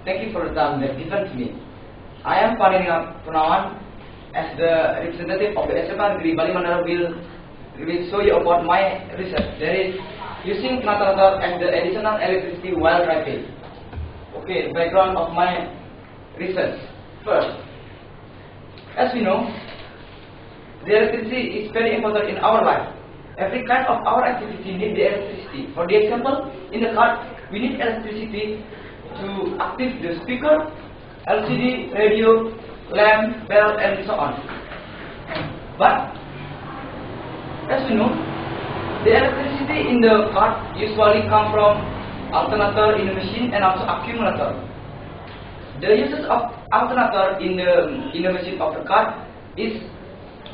Thank you for the time that given to me. I am Panini Punawan as the representative of the SMA Negeri Bali Mandara will show you about my research. That is using generator as the additional electricity while driving. Okay, the background of my research. First, as we know, the electricity is very important in our life. Every kind of our activity needs the electricity. For the example, in the car, we need electricity to activate the speaker, LCD, radio, lamp, bell, and so on. But, as we know, the electricity in the car usually comes from alternator in the machine and also accumulator. The uses of alternator in the machine of the car is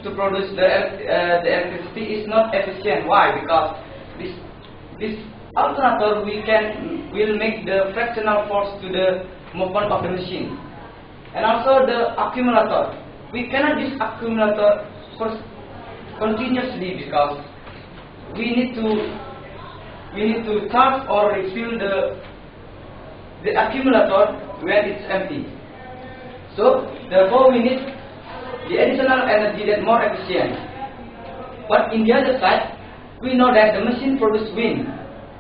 to produce the electricity is not efficient. Why? Because this alternator will make the fractional force to the movement of the machine, and also the accumulator. We cannot use accumulator continuously because we need to charge or refill the accumulator when it's empty. So therefore we need the additional energy that more efficient. But in the other side, we know that the machine produces wind.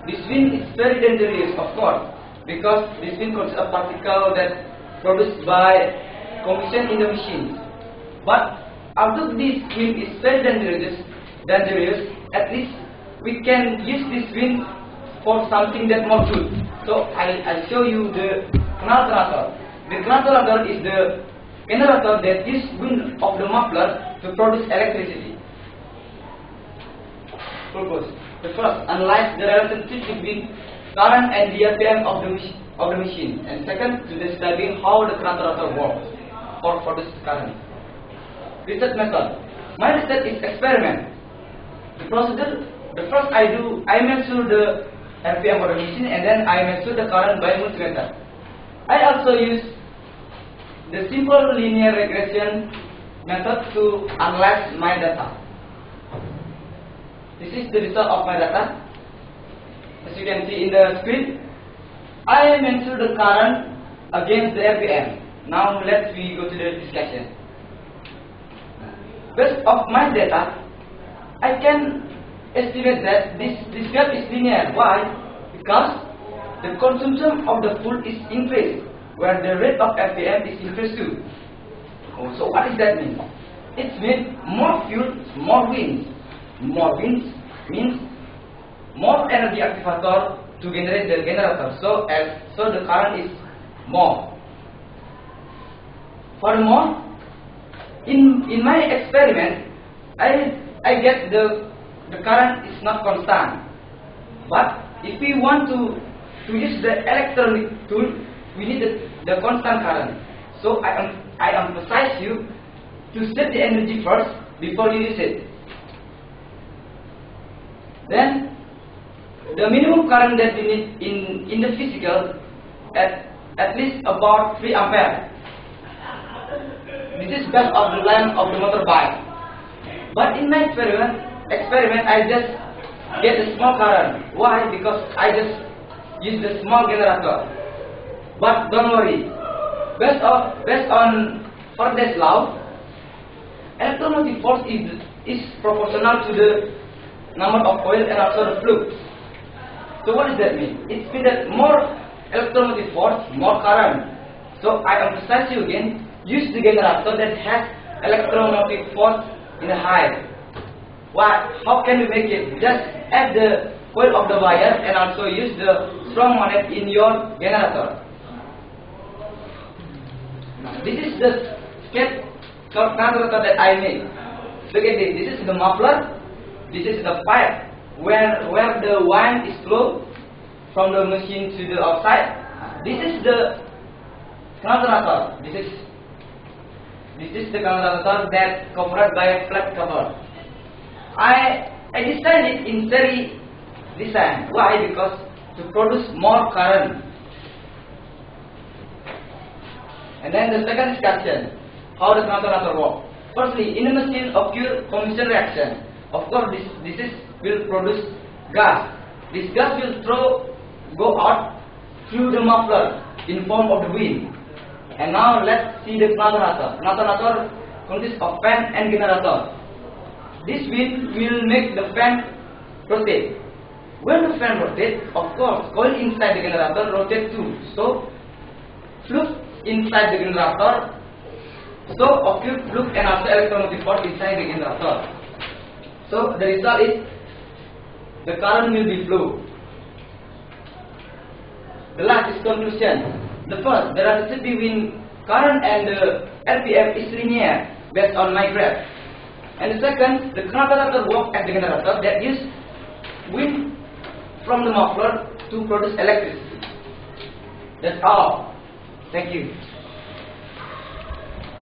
This wind is very dangerous, of course, because this wind consists of particles that produced by combustion in the machine. But although this wind is very dangerous, at least we can use this wind for something that more good. So I'll show you the generator. The generator is the generator that uses wind of the muffler to produce electricity. Purpose. The first, analyze the relationship between current and the RPM of the machine. And second, to describing how the generator works or produces current. Research method. My research is experiment. The procedure. The first I measure the RPM of the machine and then I measure the current by multimeter. I also use the simple linear regression method to analyze my data. This is the result of my data. As you can see in the screen, I measure the current against the RPM. Now let's go to the discussion. Based on my data, I can estimate that this graph is linear. Why? Because the consumption of the fuel is increased, where the rate of RPM is increased too. So what does that mean? It means more fuel, more wind. More wind means more energy activator to generate the generator. So the current is more. Furthermore, in my experiment, I get the current is not constant. But if we want to use the electronic tool, we need the constant current. So I emphasize you to set the energy first before you use it. Then the minimum current that we need in the physical at least about 3 ampere. This is based on the length of the motorbike. But in my experiment I just get a small current. Why? Because I just use the small generator. But don't worry, based on Faraday's law, electromotive force is proportional to the number of coils and also the flux. So what does that mean? It means that more electromotive force, more current. So I emphasize you again, use the generator that has electromotive force in the height. Why? How can we make it? Just add the coil of the wire and also use the strong magnet in your generator. This is the sketch generator that I made. Look at this. This is the muffler. This is the pipe where the wind is flow from the machine to the outside. This is the generator. This is the generator that covered by a flat cover. I designed it in series design. Why? Because to produce more current. And then the second discussion, how the generator works. Firstly, in a machine occur combustion reaction. Of course, this will produce gas. This gas will go out through the muffler in form of the wind. And now let's see the Knatterator. Knatterator consists of fan and generator. This wind will make the fan rotate. When the fan rotates, of course, coil inside the generator rotates too. So, flux inside the generator. So, occur flux and also electromotive force inside the generator. So, the result is the current will be flow. The last is conclusion. The first, the relationship between current and the RPM is linear based on my graph. And the second, the Knatterator works as the generator that uses wind from the muffler to produce electricity. That's all. Thank you.